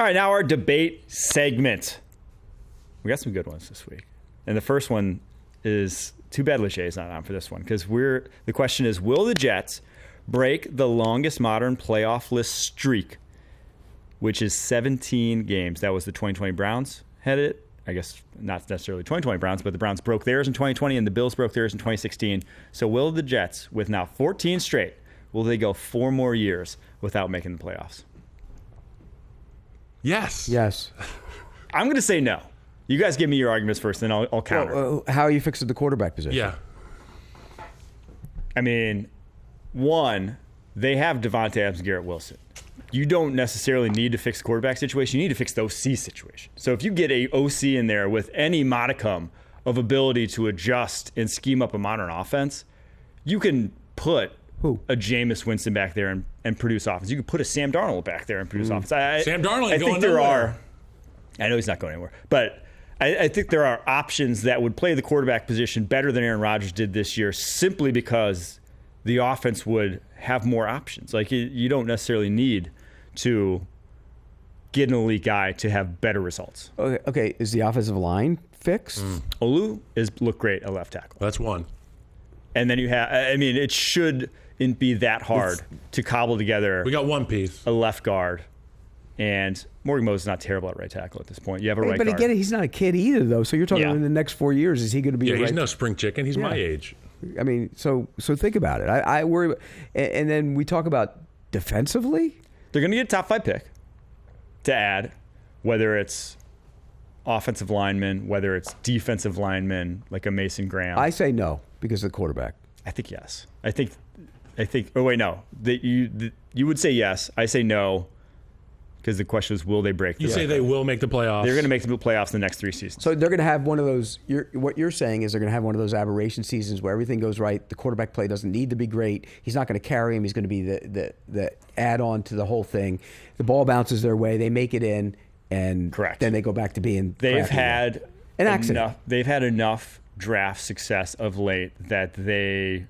All right, now our debate segment. We got some good ones this week. And the first one is, too bad Lachey's not on for this one, because the question is, will the Jets break the longest modern playoff-less streak, which is 17 games? That was the 2020 Browns had it. I guess not necessarily 2020 Browns, but the Browns broke theirs in 2020 and the Bills broke theirs in 2016. So will the Jets, with now 14 straight, will they go 4 more years without making the playoffs? Yes. Yes. I'm going to say no. You guys give me your arguments first, then I'll counter. How are you fixing the quarterback position? Yeah. I mean, one, they have Devontae Adams and Garrett Wilson. You don't necessarily need to fix the quarterback situation. You need to fix the OC situation. So if you get a OC in there with any modicum of ability to adjust and scheme up a modern offense, you can put a Jameis Winston back there and produce offense. You can put a Sam Darnold back there and produce offense. Sam Darnold ain't I think going there nowhere. I know he's not going anywhere, but I think there are options that would play the quarterback position better than Aaron Rodgers did this year, simply because the offense would have more options. Like, you don't necessarily need to get an elite guy to have better results. Okay. Is the offensive line fixed? Olu looked great at left tackle. That's one. And then you have, I mean, it shouldn't be that hard to cobble together We got one piece. a left guard. And Morgan Moses is not terrible at right tackle at this point. You have a right But guard. again, he's not a kid either, though. So you're talking Yeah. in the next 4 years, is he going to be Yeah, a he's right? no spring chicken. He's my age. I mean, so think about it. I worry about, and then we talk about defensively. They're going to get a top 5 pick to add, whether it's offensive linemen, whether it's defensive linemen, like a Mason Graham. I say no because of the quarterback. I think yes. I think. Oh wait, no. You would say yes. I say no, because the question is, will they break? You say they will make the playoffs. They're going to make the playoffs in the next 3 seasons. So they're going to have one of those. What you're saying is they're going to have one of those aberration seasons where everything goes right. The quarterback play doesn't need to be great. He's not going to carry him. He's going to be the add-on to the whole thing. The ball bounces their way. They make it in, and Correct. then they go back to being. They've had an accident. They've had enough draft success of late that they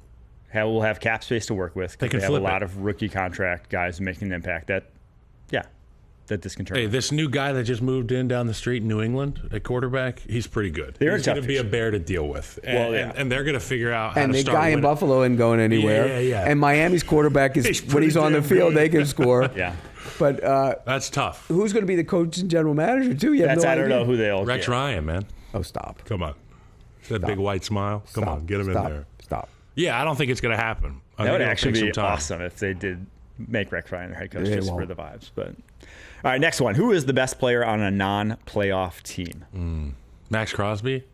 will have cap space to work with. They can have a flip lot it. of rookie contract guys making an impact. That this can turn. Hey, this new guy that just moved in down the street in New England at quarterback, he's pretty good. They're he's a going tough to be a division. bear to deal with. And they're going to figure out how And to the start guy in winning. Buffalo isn't going anywhere. Yeah. And Miami's quarterback is He's when he's pretty on the damn field, good. they can score. Yeah. But That's tough. who's going to be the coach and general manager too? You have I no don't idea. know who they'll Rex get. Ryan, man. Oh, stop. Come on. That big white smile. Come on, get him Stop. in there. Stop. Yeah, I don't think it's going to happen. I That think would it'll actually take be some time. awesome if they did make Rex Ryan their head coach They just for won't. the vibes. But all right, next one. Who is the best player on a non-playoff team? Max Crosby,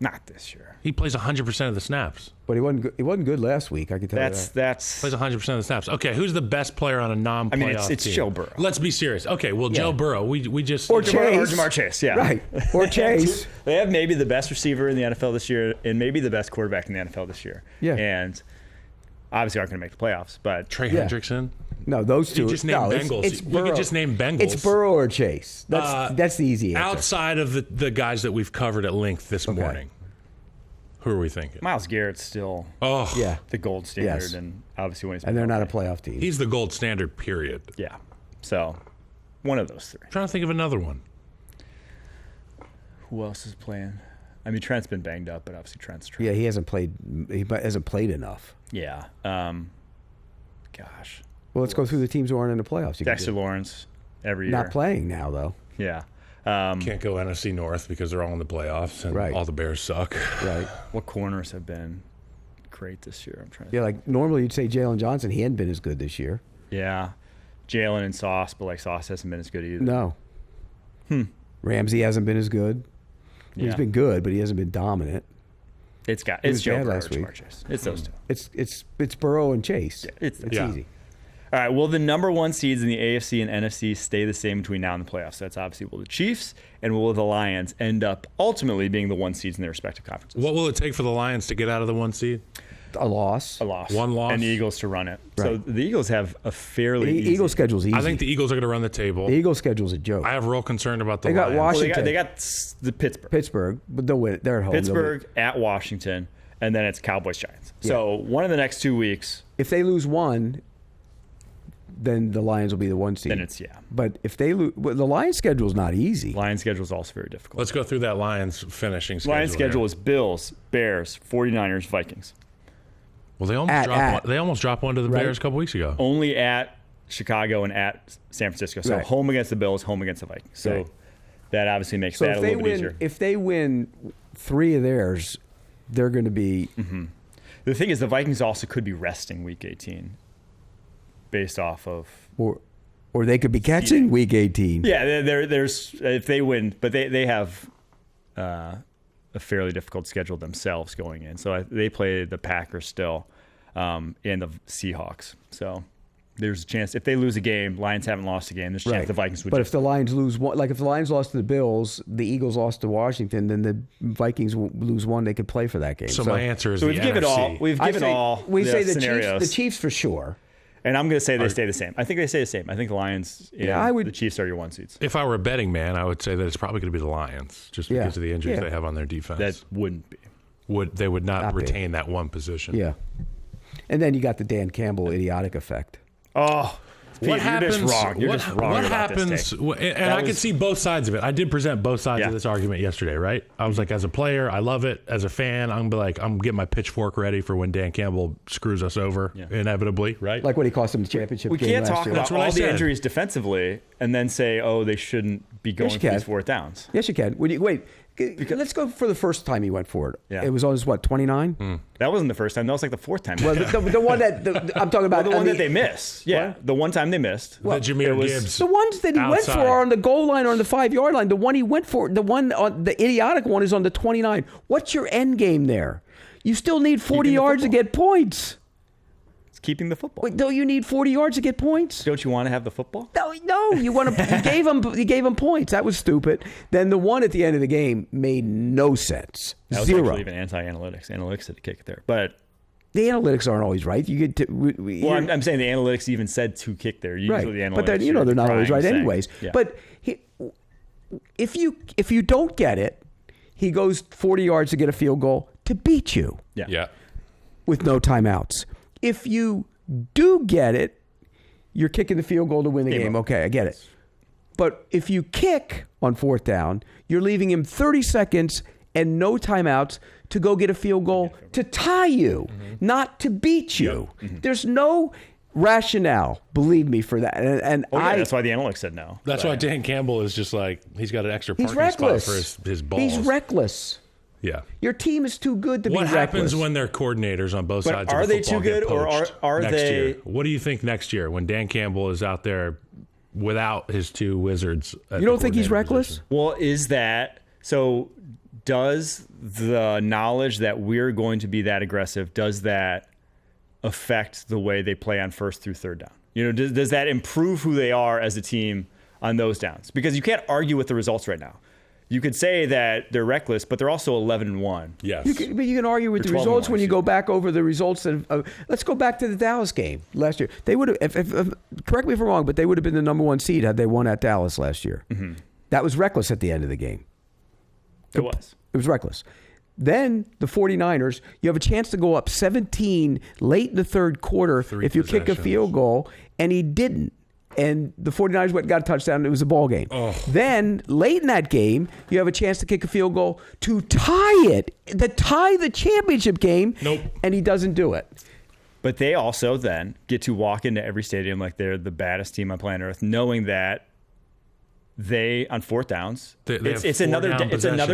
Not this year. he plays 100% of the snaps. But he wasn't good. He wasn't good last week. I can tell you that. That's Plays 100% of the snaps. Okay, who's the best player on a non-playoff team? it's Joe Burrow. Let's be serious. Okay, well, Joe Burrow, we just... Or Jamar, Chase. Jamar Chase, yeah. Right. Or Chase. They have maybe the best receiver in the NFL this year and maybe the best quarterback in the NFL this year. Yeah. And obviously aren't going to make the playoffs, but Trey Yeah. Hendrickson. No, those two. You just named Bengals. It's We could Burrow. just name Bengals. It's Burrow or Chase. That's the easy answer. Outside of the guys that we've covered at length this morning, who are we thinking? Myles Garrett's still Oh, Yeah. the gold standard, Yes. and obviously when he's And they're not a play. playoff team. he's the gold standard, period. Yeah. So one of those three. I'm trying to think of another one. Who else is playing? I mean, Trent's been banged up, but obviously Trent's trying. Yeah, he hasn't played. He hasn't played enough. Yeah. Gosh. Well, let's go through the teams who aren't in the playoffs. You can Dexter do. Lawrence every year. Not playing now, though. Yeah. Can't go NFC North because they're all in the playoffs and Right. all the Bears suck. Right. What corners have been great this year? I'm trying to Yeah, like normally you'd say Jalen Johnson. He hadn't been as good this year. Yeah. Jalen and Sauce, but like Sauce hasn't been as good either. No. Ramsey hasn't been as good. He's Yeah. been good, but he hasn't been dominant. It's was Joe bad Burrow last or week. Jamar Chase. It's those two. It's Burrow and Chase. It's Yeah. easy. All right. Will the number 1 seeds in the AFC and NFC stay the same between now and the playoffs? That's obviously will the Chiefs and will the Lions end up ultimately being the 1 seeds in their respective conferences? What will it take for the Lions to get out of the 1 seed? A loss. A loss. One loss. And the Eagles to run it. So Right. the Eagles have a fairly The easy. Eagles' schedule's easy. I think the Eagles are going to run the table. the Eagles' schedule's a joke. I have real concern about the They got Lions. Well, Washington. they got the Pittsburgh. Pittsburgh, but they'll win. They're at home. They'll Pittsburgh win. at Washington, and then it's Cowboys Giants. So one of the next 2 weeks. If they lose one, then the Lions will be the 1 seed. Then it's, yeah. But if they lose, well, the Lions schedule is not easy. Lions schedule is also very difficult. Let's go through that Lions finishing schedule. Lions schedule here. is Bills, Bears, 49ers, Vikings. Well, they almost dropped one to the Bears a couple weeks ago. Only at Chicago and at San Francisco. So home against the Bills, home against the Vikings. So that obviously makes that a little bit easier. If they win 3 of theirs, they're going to be... Mm-hmm. The thing is, the Vikings also could be resting Week 18 based off of... Or they could be catching Week 18. Yeah, there's if they win, but they have a fairly difficult schedule themselves going in. So they play the Packers still and the Seahawks. So... there's a chance if they lose a game, Lions haven't lost a game. There's a chance the Vikings would. But if the Lions lose one, like if the Lions lost to the Bills, the Eagles lost to Washington, then the Vikings will lose one. They could play for that game. So my answer is we've given NFC. We've given all. We say the scenarios. Chiefs, the Chiefs for sure. And I'm going to say they stay the same. I think they stay the same. I think the Lions and the Chiefs are your 1 seeds. If I were a betting man, I would say that it's probably going to be the Lions, just because of the injuries they have on their defense. That wouldn't be. They would not retain that one position. Yeah. And then you got the Dan Campbell idiotic effect. Oh. Pete, What happens? You're just wrong. You're just wrong what about happens? This take. And I could see both sides of it. I did present both sides of this argument yesterday, right? I was like, as a player, I love it. As a fan, I'm getting my pitchfork ready for when Dan Campbell screws us over inevitably, right? Like when he cost them the championship We game can't talk about all the injuries defensively and then say, they shouldn't be going for these 4th downs. Yes, you can. Let's go for the first time he went for it. Yeah. It was on his, 29? That wasn't the first time. That was like the 4th time. Well, the one that I'm talking about. The one that they missed. Yeah, the one time they missed. The Jahmyr Gibbs. The ones that he went for are on the goal line or on the 5-yard line. The one he went for, the one on the idiotic one is on the 29. What's your end game there? You still need 40 yards to get points. It's keeping the football. Wait, don't you need 40 yards to get points? Don't you want to have the football? No. You want to. You gave him points. That was stupid. Then the one at the end of the game made no sense. That was Zero. actually even anti-analytics. Analytics had to kick it there, but the analytics aren't always right. You get to. I'm saying the analytics even said to kick there. Usually the analytics, but then they're not always right anyways. Yeah. But if you don't get it, he goes 40 yards to get a field goal to beat you. Yeah. With no timeouts. If you do get it, you're kicking the field goal to win the game. Okay, I get it. But if you kick on 4th down, you're leaving him 30 seconds and no timeouts to go get a field goal to tie you, not to beat you. There's no rationale, believe me, for that. And that's why the analytics said no. That's why Dan Campbell is just like, he's got an extra parking spot for his balls. He's reckless. Yeah. Your team is too good to be reckless. What happens when they're coordinators on both sides of the football? Are they too good, or are next they? Year? What do you think next year when Dan Campbell is out there without his 2 wizards? You don't think he's reckless? Position? Well, is that so? Does the knowledge that we're going to be that aggressive, does that affect the way they play on 1st through 3rd down? Does that improve who they are as a team on those downs? Because you can't argue with the results right now. You could say that they're reckless, but they're also 11-1. Yes. But you can argue with the results when you go back over the results. Let's go back to the Dallas game last year. They would have, correct me if I'm wrong, but they would have been the #1 seed had they won at Dallas last year. Mm-hmm. That was reckless at the end of the game. It was. It was reckless. Then the 49ers, you have a chance to go up 17 late in the 3rd quarter if you kick a field goal, and he didn't. And the 49ers went and got a touchdown, and it was a ball game. Oh. Then, late in that game, you have a chance to kick a field goal to tie the championship game. Nope. And he doesn't do it. But they also then get to walk into every stadium like they're the baddest team on planet Earth, knowing that they, on 4th downs, it's another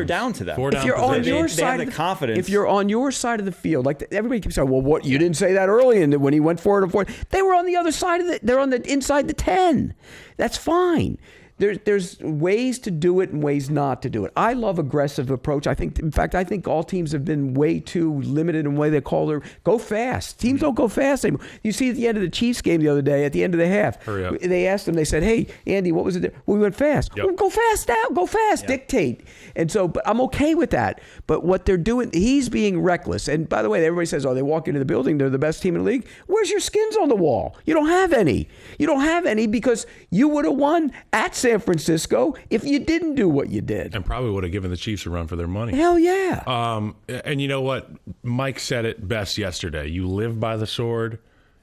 down to them. If you're on your side, they have the confidence. If you're on your side of the field, like everybody keeps saying, well, what you didn't say that early, and when he went for it on 4th, they were on the other side of they're on the inside the 10. That's fine. There's ways to do it and ways not to do it. I love aggressive approach. I think all teams have been way too limited in the way they call their go fast. Teams don't go fast anymore. You see at the end of the Chiefs game the other day, at the end of the half, they asked him, they said, hey, Andy, what was it? Well, we went fast. Yep. Well, go fast now. Go fast. Yep. Dictate. And so, but I'm okay with that. But what they're doing, he's being reckless. And by the way, everybody says, they walk into the building, they're the best team in the league. Where's your skins on the wall? You don't have any. You don't have any because you would have won at San Francisco if you didn't do what you did. And probably would have given the Chiefs a run for their money. Hell yeah. And you know what? Mike said it best yesterday. You live by the sword,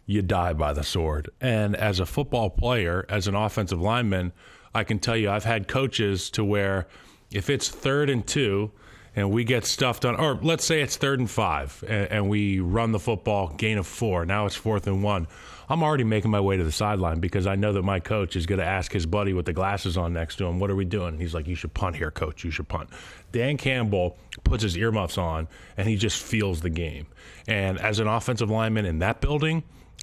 you die by the sword. And as a football player, as an offensive lineman, I can tell you I've had coaches to where if it's 3rd and 2 and we get stuffed on, or let's say it's 3rd and 5 and we run the football, gain of 4, now it's 4th and 1. I'm already making my way to the sideline because I know that my coach is going to ask his buddy with the glasses on next to him, what are we doing? And he's like, you should punt here, coach. You should punt. Dan Campbell puts his earmuffs on, and he just feels the game. And as an offensive lineman in that building,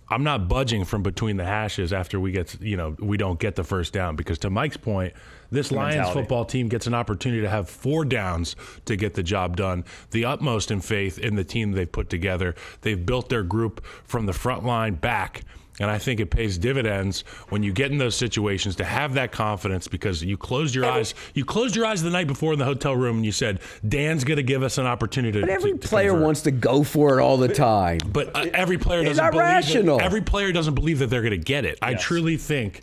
I'm not budging from between the hashes after we don't get the first down, because to Mike's point, this Lions football team gets an opportunity to have 4 downs to get the job done. The utmost in faith in the team they've put together. They've built their group from the front line back. And I think it pays dividends when you get in those situations to have that confidence, because you closed your eyes. You closed your eyes the night before in the hotel room and you said, Dan's going to give us an opportunity But every to player convert. wants to go for it all the time. But every player It's doesn't not believe rational. every player doesn't believe that they're going to get it. I truly think,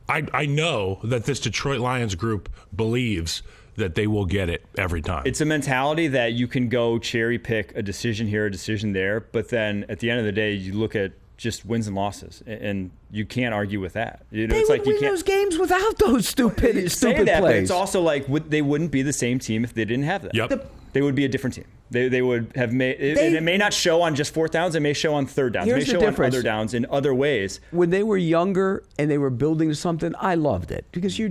I know that this Detroit Lions group believes that they will get it every time. It's a mentality that you can go cherry pick a decision here, a decision there, but then at the end of the day, you look at just wins and losses, and you can't argue with that. They it's would like you win can't those games without those stupid say that, plays. but it's also like they wouldn't be the same team if they didn't have that. Yep. They would be a different team. They would have made and it may not show on just 4th downs. It may show on 3rd downs. It may Here's the show on difference. other downs in other ways. When they were younger and they were building something, I loved it because you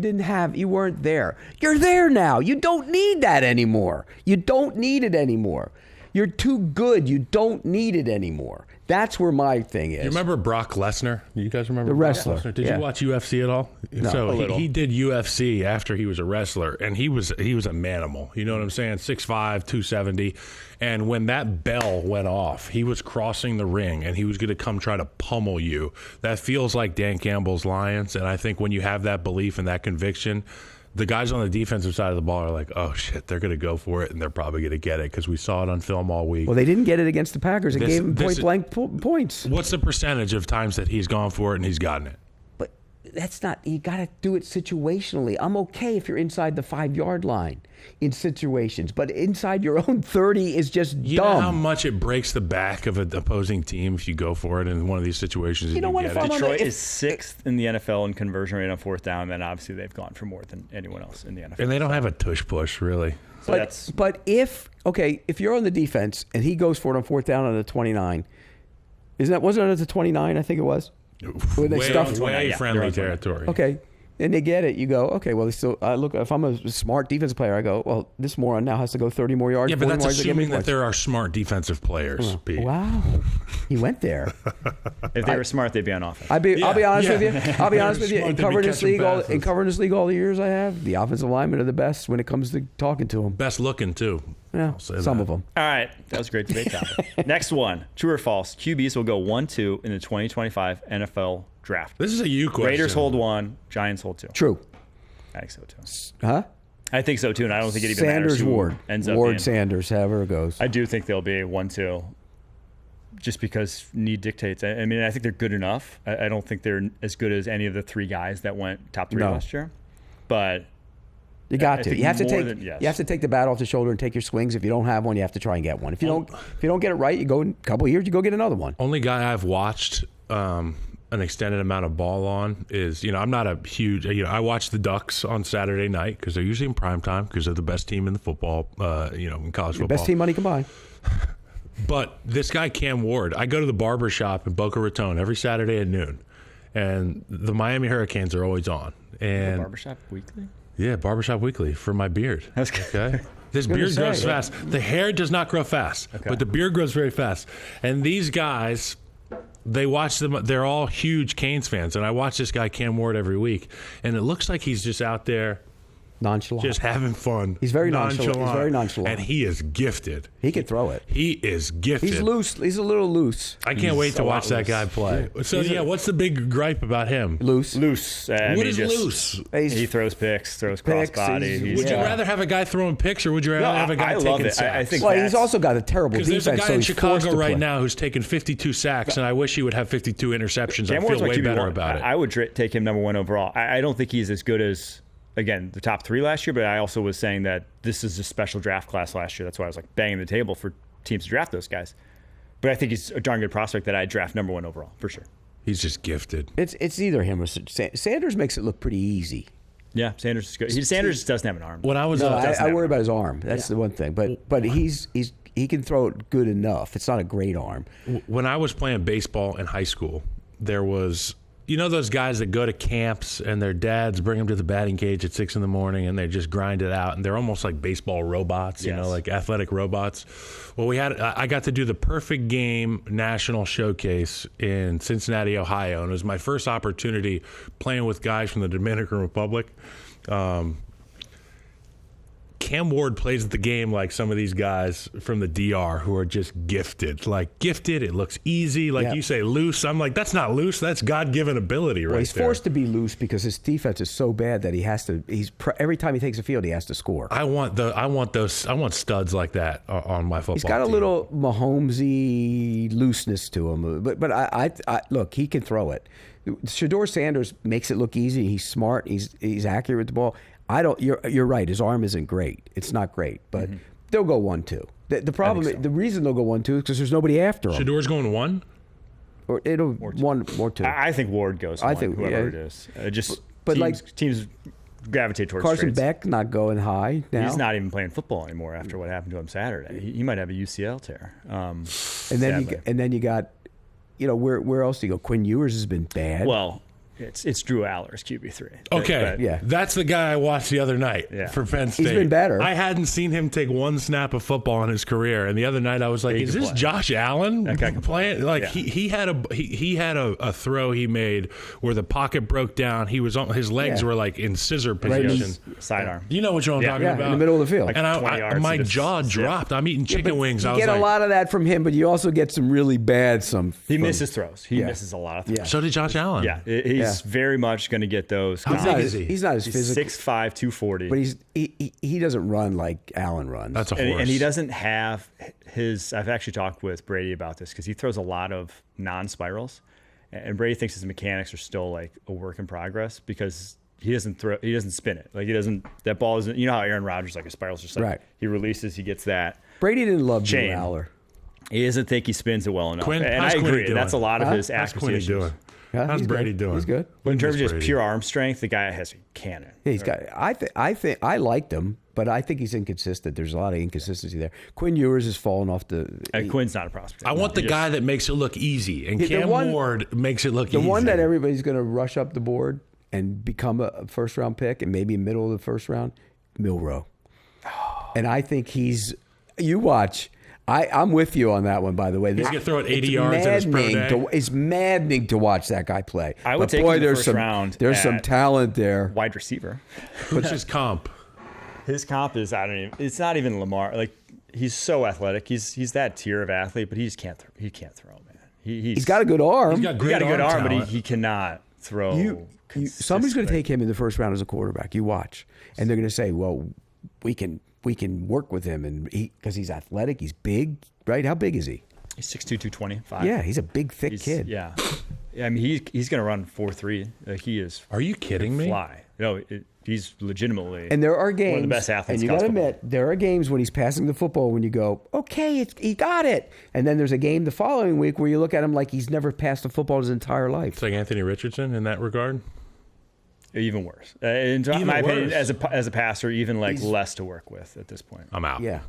weren't there. You're there now. You don't need that anymore. You don't need it anymore. You're too good. You don't need it anymore. That's where my thing is. You remember Brock Lesnar? You guys remember The Brock wrestler. Lesnar? Did Yeah. you watch UFC at all? No. So A little. he did UFC after he was a wrestler, and he was a manimal. You know what I'm saying? 6'5", 270. And when that bell went off, he was crossing the ring, and he was going to come try to pummel you. That feels like Dan Campbell's Lions, and I think when you have that belief and that conviction, the guys on the defensive side of the ball are like, oh, shit, they're going to go for it, and they're probably going to get it because we saw it on film all week. Well, they didn't get it against the Packers. It gave them point-blank points. What's the percentage of times that he's gone for it and he's gotten it? But that's not – you got to do it situationally. I'm okay if you're inside the 5-yard line in situations, but inside your own 30 is just dumb. You know how much it breaks the back of an opposing team if you go for it in one of these situations? You know what? Get If it? I'm on Detroit the- is 6th in the NFL in conversion rate on 4th down, and obviously they've gone for more than anyone else in the NFL. And they don't have a tush push, really. So But if you're on the defense and he goes for it on 4th down on the 29, wasn't it at the 29? I think it was. Where they stuffed way yeah, friendly they're on territory. Okay. And they get it. You go, okay, well, they still, look, if I'm a smart defensive player, I go, well, this moron now has to go 30 more yards. Yeah, but 40 that's more yards to get me assuming that points. there are smart defensive players, Pete. Wow. He went there. if they were smart, they'd be on offense. I'll be honest yeah. with you. I'll be honest with you. Smart In to be covering this catching league, passes. covering this league all the years I have, the offensive linemen are the best when it comes to talking to them. Best looking, too. Yeah, I'll say some that. of them. All right, that was a great debate topic. Next one, true or false? QBs will go 1-2 in the 2025 NFL draft. This is a you question. Raiders hold 1, Giants hold 2. True. I think so too. Huh? I think so too, and I don't think it even matters Sanders, who Ward. ends up Ward, being. Sanders, however it goes. I do think they'll be 1-2, just because need dictates. I mean, I think they're good enough. I don't think they're as good as any of the 3 guys that went top 3 No. last year, but You got I to. think You have to more take. than- yes. You have to take the bat off the shoulder and take your swings. If you don't have one, you have to try and get one. If you don't get it right, you go in a couple of years, you go get another one. Only guy I've watched an extended amount of ball on is, I'm not a huge, I watch the Ducks on Saturday night because they're usually in prime time because they're the best team in the football, in college football. Best team money combined. But this guy, Cam Ward, I go to the barber shop in Boca Raton every Saturday at noon, and the Miami Hurricanes are always on. And Barbershop Weekly. yeah, Barbershop Weekly for my beard. That's good. Okay. This beard grows say. fast. The hair does not grow fast, but the beard grows very fast. And these guys, they watch them. They're all huge Canes fans, and I watch this guy Cam Ward every week, and it looks like he's just out there Nonchalant. just having fun. He's very nonchalant. He's very nonchalant. and he is gifted. He can throw it. He is gifted. He's loose. He's a little loose. I can't wait to watch that guy play. So what's the big gripe about him? Loose. Loose. What is loose? He throws picks, throws Picks, crossbody. he's- Would you rather have a guy throwing picks, or would you rather have a guy I taking love it. sacks? I think Well, he's that's- also got a terrible Because defense. there's a guy so in he's forced Chicago to right play. now who's taken 52 sacks, and I wish he would have 52 interceptions. Cam I Ward's feel my way better QB1. about it. I would take him number 1 overall. I don't think he's as good as, again, the top 3 last year, but I also was saying that this is a special draft class last year. That's why I was like banging the table for teams to draft those guys. But I think he's a darn good prospect that I'd draft number 1 overall, for sure. He's just gifted. It's either him or Sanders makes it look pretty easy. Yeah, Sanders is good. Sanders doesn't have an arm. When I was I worry about his arm. That's the one thing. But he can throw it good enough. It's not a great arm. When I was playing baseball in high school, there was, you know, those guys that go to camps and their dads bring them to the batting cage at 6 a.m. and they just grind it out, and they're almost like baseball robots, you know, like athletic robots. Well, I got to do the Perfect Game National Showcase in Cincinnati, Ohio, and it was my first opportunity playing with guys from the Dominican Republic. Cam Ward plays the game like some of these guys from the DR who are just gifted. Like, gifted, it looks easy. Like you say, loose. I'm like, that's not loose. That's God-given ability right there. He's forced to be loose because his defense is so bad that he has to. Every time he takes a field, he has to score. I want studs like that on my football team. He's got a little Mahomesy looseness to him, but I look, he can throw it. Shedeur Sanders makes it look easy. He's smart. He's accurate with the ball. You're right. His arm isn't great. It's not great, but they'll go 1-2. The problem, the reason they'll go 1-2 is because there's nobody after him. Shedeur's going 1, or it'll 1 or 2. I think Ward goes. I think whoever it is. But teams gravitate towards Carson trades. Beck not going high now. He's not even playing football anymore after what happened to him Saturday. He might have a UCL tear. And then you got, you know, where else do you go? Quinn Ewers has been bad. Well, it's Drew Aller's QB3. Okay, that's the guy I watched the other night for Penn State. He's been better. I hadn't seen him take one snap of football in his carear, and the other night I was like, "Is this Josh Allen playing?" Like he had a throw he made where the pocket broke down. He was on his legs were like in scissor position, sidearm. You know what I'm talking about? In the middle of the field. Like, and my jaw dropped. I'm eating chicken wings. You get a lot of that from him, but you also get some really bad. He misses throws. He misses a lot of throws. Yeah. So did Josh Allen. Yeah, he's very much going to get those. How big is he? He's not as physical. 6'5", 240. But he doesn't run like Allen runs. That's a horse. And he doesn't have his. I've actually talked with Brady about this because he throws a lot of non-spirals, and Brady thinks his mechanics are still like a work in progress because he doesn't spin it. Like he doesn't. That ball isn't. You know how Aaron Rodgers, like a spiral's just like he releases, he gets that. Brady didn't love Drew Aller. He doesn't think he spins it well enough. And I agree. That's a lot of his accuracy. Doing? How's Brady doing? He's good. But in terms of just pure arm strength, the guy has a cannon. Yeah, he's got. I think I liked him, but I think he's inconsistent. There's a lot of inconsistency there. Quinn Ewers has fallen off the. Quinn's not a prospect. I want the guy that makes it look easy, and Cam Ward makes it look easy. The one that everybody's going to rush up the board and become a first round pick, and maybe middle of the first round, Milroe. And I think you watch. I'm with you on that one, by the way. He's going to throw it 80 yards at his pro day. It's maddening to watch that guy play. I would take him in the first round. There's some talent there. Wide receiver. What's his comp? His comp is, it's not even Lamar. Like, he's so athletic. He's that tier of athlete, but he just can't throw, man. He's got a good arm. He's got a good arm, but he cannot throw. Somebody's going to take him in the first round as a quarterback. You watch. And they're going to say, well, we can work with him, and because he's athletic, he's big, right? How big is he? He's 6'2", 225. Yeah, he's a big, thick kid. Yeah, I mean, he's going to run 4.3. He is. Are you kidding me? Fly. No, he's legitimately. And there are games, one of the best athletes. And you got to admit, there are games when he's passing the football when you go, okay, he got it. And then there's a game the following week where you look at him like he's never passed the football his entire life. It's like Anthony Richardson in that regard. Even worse. In my opinion, as a passer, even less to work with at this point. I'm out. Yeah,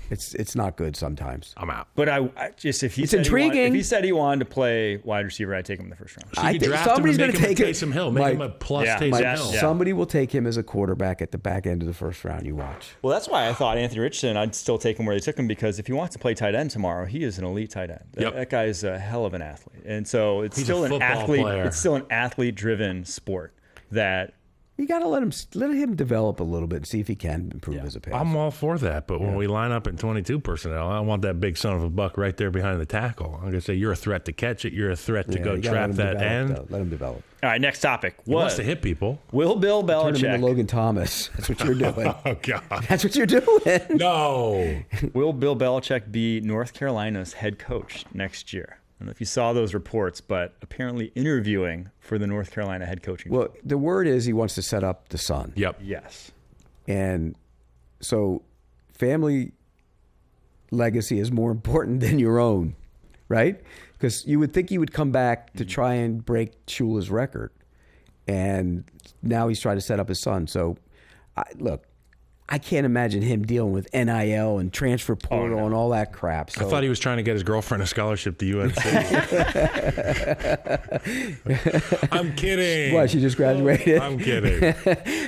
it's not good sometimes. I'm out. But I just if he it's said intriguing. If he said he wanted to play wide receiver, I'd take him in the first round. I think somebody's going to take Taysom Hill. Make him a plus Taysom Hill. Somebody will take him as a quarterback at the back end of the first round. You watch. Well, that's why I thought Anthony Richardson. I'd still take him where they took him because if he wants to play tight end tomorrow, he is an elite tight end. That guy is a hell of an athlete, and so he's still an athlete. Player. It's still an athlete-driven sport that. You got to let him develop a little bit and see if he can improve as a passer. I'm all for that, but when we line up in 22 personnel, I want that big son of a buck right there behind the tackle. I'm going to say you're a threat to catch it. You're a threat to go trap that end. Let him develop. All right, next topic. He wants to hit people. Will Bill Belichick turn him into Logan Thomas? That's what you're doing. Oh God, that's what you're doing. No. Will Bill Belichick be North Carolina's head coach next year? I don't know if you saw those reports, but apparently interviewing for the North Carolina head coaching. Well, the word is he wants to set up the son. Yep. Yes. And so family legacy is more important than your own, right? Because you would think he would come back to try and break Shula's record. And now he's trying to set up his son. So, look, I can't imagine him dealing with NIL and transfer portal and all that crap. So, I thought he was trying to get his girlfriend a scholarship to UNC. I'm kidding. What, she just graduated? I'm kidding.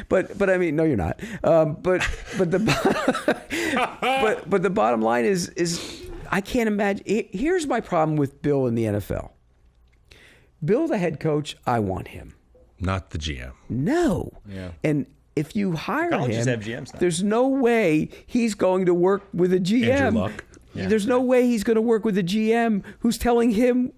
but I mean, no, you're not. But the but the bottom line is I can't imagine. Here's my problem with Bill in the NFL. Bill, the head coach, I want him. Not the GM. No. Yeah. And if you hire Colleges him, have GMs now. there's no way he's going to work with a GM. Andrew Luck. Yeah. There's no way he's going to work with a GM who's telling him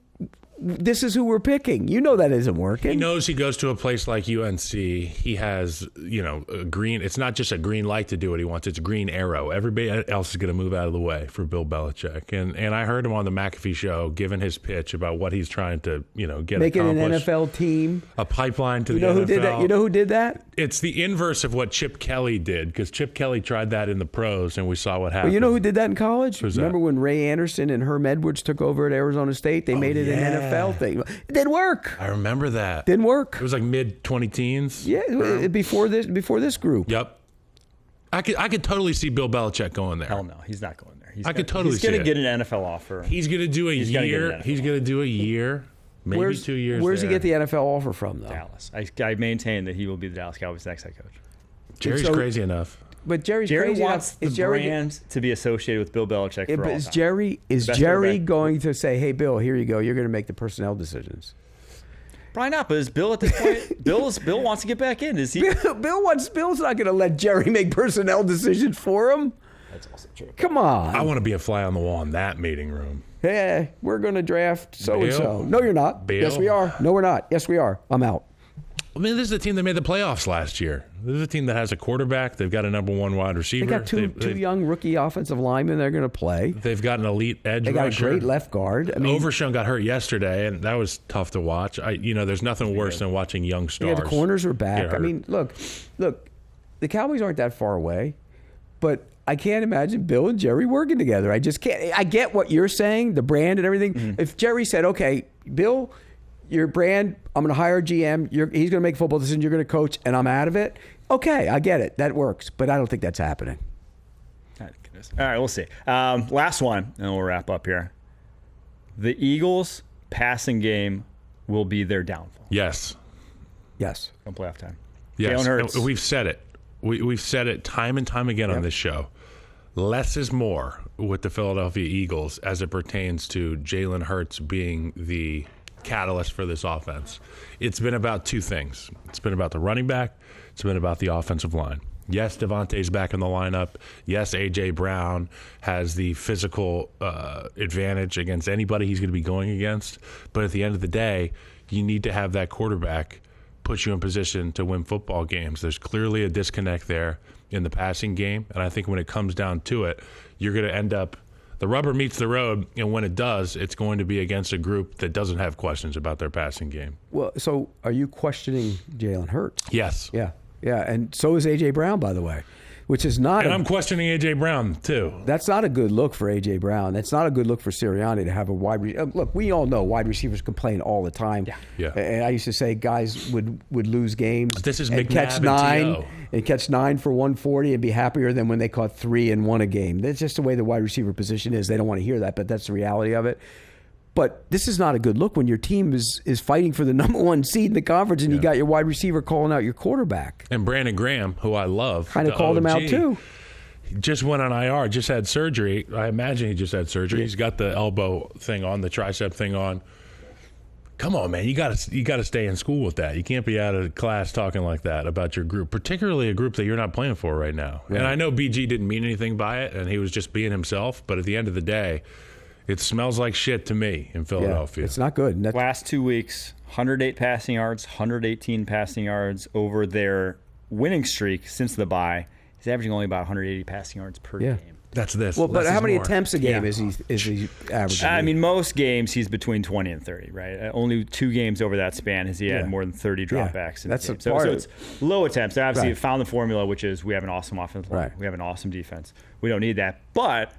this is who we're picking. You know that isn't working. He knows he goes to a place like UNC. He has, a green. It's not just a green light to do what he wants. It's a green arrow. Everybody else is going to move out of the way for Bill Belichick. And I heard him on the McAfee show giving his pitch about what he's trying to, get Make it an accomplished. NFL team. A pipeline to You the know NFL. who did that? You know who did that? It's the inverse of what Chip Kelly did, because Chip Kelly tried that in the pros, and we saw what happened. Well, you know who did that in college? Who's Remember that? when Ray Anderson and Herm Edwards took over at Arizona State? They made it an NFL thing. It didn't work. I remember that. Didn't work. It was like mid-20-teens. Yeah, before this group. Yep. I could totally see Bill Belichick going there. Hell no, he's not going there. I could totally He's going see to it. get an NFL offer. He's going to do a He's gotta get year. an NFL He's going to do a year, maybe 2 years. Where's there. he get the NFL offer from, though? Dallas. I maintain that he will be the Dallas Cowboys' next head coach. Jerry's So- crazy enough. But Jerry Wants enough. the Is Jerry, brand to be associated with Bill Belichick for but all is time. Jerry Best Jerry quarterback. going to say, "Hey, Bill, here you go. You're going to make the personnel decisions"? Probably not, but is Bill at this point? Bill wants to get back in. Is he? Bill's not going to let Jerry make personnel decisions for him. That's also true. Come on. I want to be a fly on the wall in that meeting room. Hey, we're going to draft so and so. Bill? No, you're not. Bill? Yes, we are. No, we're not. Yes, we are. I'm out. I mean, this is a team that made the playoffs last year. This is a team that has a quarterback. They've got a number 1 wide receiver. They got two young rookie offensive linemen they're going to play. They've got an elite edge They got rusher. a great left guard. I mean, Overshown got hurt yesterday, and that was tough to watch. There's nothing worse than watching young stars. the corners are get back. I hurt. mean, look, the Cowboys aren't that far away, but I can't imagine Bill and Jerry working together. I just can't. I get what you're saying, the brand and everything. Mm-hmm. If Jerry said, "Okay, Bill, your brand, I'm going to hire a GM. He's going to make football decisions. You're going to coach, and I'm out of it." Okay, I get it. That works, but I don't think that's happening. Thank goodness. All right, we'll see. Last one, and we'll wrap up here. The Eagles' passing game will be their downfall Yes. come playoff time. Yes, Jalen Hurts. and we've said it. We've said it time and time again on this show. Less is more with the Philadelphia Eagles as it pertains to Jalen Hurts being the catalyst for this offense. It's been about two things. It's been about the running back. It's been about the offensive line. Yes, Devontae's back in the lineup. Yes, A.J. Brown has the physical advantage against anybody he's going to be going against. But at the end of the day, you need to have that quarterback put you in position to win football games. There's clearly a disconnect there in the passing game. And I think when it comes down to it, you're going to end up, the rubber meets the road. And when it does, it's going to be against a group that doesn't have questions about their passing game. Well, so are you questioning Jalen Hurts? Yes. Yeah, and so is A.J. Brown, by the way, which is not. And I'm questioning A.J. Brown, too. That's not a good look for A.J. Brown. That's not a good look for Sirianni to have a wide receiver. Look, we all know wide receivers complain all the time. Yeah. And I used to say guys would lose games This is and McNabb catch and nine T.O. and catch 9 for 140 and be happier than when they caught 3 and won a game. That's just the way the wide receiver position is. They don't want to hear that, but that's the reality of it. But this is not a good look when your team is fighting for the number 1 seed in the conference and you got your wide receiver calling out your quarterback. And Brandon Graham, who I love, Kind of the called him out OG, too. just went on IR, just had surgery. I imagine he just had surgery. He's got the elbow thing on, the tricep thing on. Come on, man. You got to stay in school with that. You can't be out of class talking like that about your group, particularly a group that you're not playing for right now. Yeah. And I know BG didn't mean anything by it, and he was just being himself. But at the end of the day, it smells like shit to me in Philadelphia. Yeah, it's not good. And that's, Last 2 weeks, 108 passing yards, 118 passing yards over their winning streak since the bye. He's averaging only about 180 passing yards per Yeah. game. That's this. well, but Less how is many more. attempts a game is he averaging? I mean, most games he's between 20 and 30, right? Only 2 games over that span has he had more than 30 dropbacks. That's in a the game. part So of it's low attempts. They obviously Right. found the formula, which is we have an awesome offensive line. Right. We have an awesome defense. We don't need that. But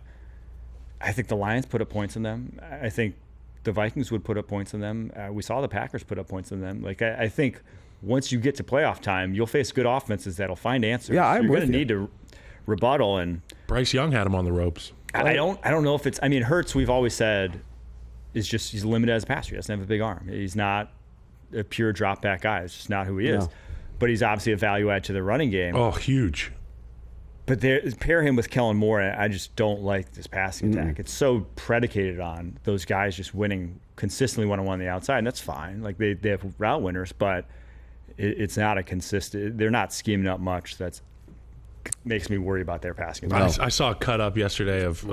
I think the Lions put up points on them. I think the Vikings would put up points on them. We saw the Packers put up points on them. Like, I think once you get to playoff time, you'll face good offenses that'll find answers. Yeah, I'm You're with going to you. need to rebuttal. And Bryce Young had him on the ropes. I don't know if it's. I mean, Hurts, we've always said, he's limited as a passer. He doesn't have a big arm. He's not a pure drop back guy. It's just not who he is. No. But he's obviously a value add to the running game. Oh, huge. But pair him with Kellen Moore, and I just don't like this passing attack. It's so predicated on those guys just winning consistently one-on-one on the outside, and that's fine. Like, they have route winners, but it's not a consistent. They're not scheming up much. That's makes me worry about their passing attack. I saw a cut up yesterday of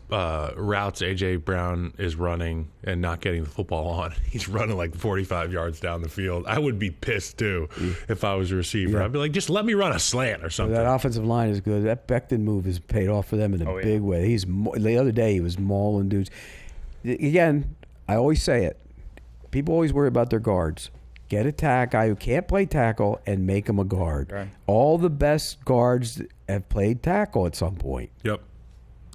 routes A.J. Brown is running and not getting the football on. He's running like 45 yards down the field. I would be pissed too if I was a receiver. I'd be like, just let me run a slant or something. That offensive line is good. That Becton move has paid off for them in a big way. The other day he was mauling dudes. Again, I always say it. People always worry about their guards. Get a guy who can't play tackle and make him a guard. Right. All the best guards have played tackle at some point. Yep.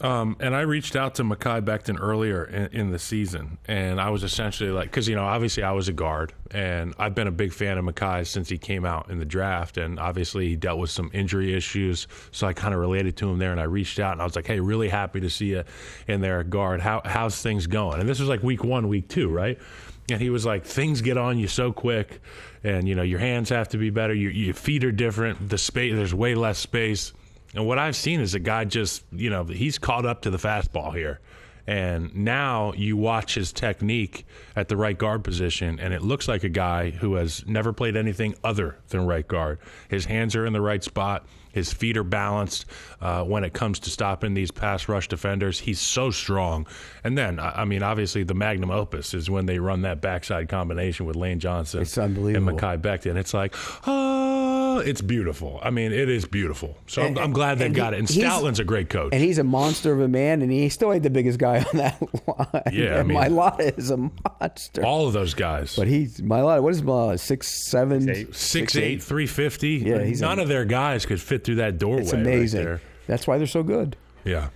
And I reached out to Mekhi Becton earlier in the season, and I was essentially like, because, obviously I was a guard, and I've been a big fan of Mekhi since he came out in the draft, and obviously he dealt with some injury issues, so I kind of related to him there, and I reached out, and I was like, hey, really happy to see you in there at guard. How's things going? And this was like week 1, week 2, right? And he was like, things get on you so quick, and, your hands have to be better, your feet are different, there's way less space. And what I've seen is a guy just, he's caught up to the fastball here. And now you watch his technique at the right guard position, and it looks like a guy who has never played anything other than right guard. His hands are in the right spot. His feet are balanced when it comes to stopping these pass rush defenders. He's so strong. And then, obviously the magnum opus is when they run that backside combination with Lane Johnson It's unbelievable. and Mekhi Becton. It's like, it's beautiful. I mean, it is beautiful. So I'm glad they got it. And Stoutland's a great coach. And he's a monster of a man, and he still ain't the biggest guy on that line. Yeah, and Mailata is a monster. All of those guys. But Mailata, what is Mailata? 6'7"? 6'8", 350. Yeah, None of their guys could fit through that doorway. It's amazing. Right there. That's why they're so good. Yeah.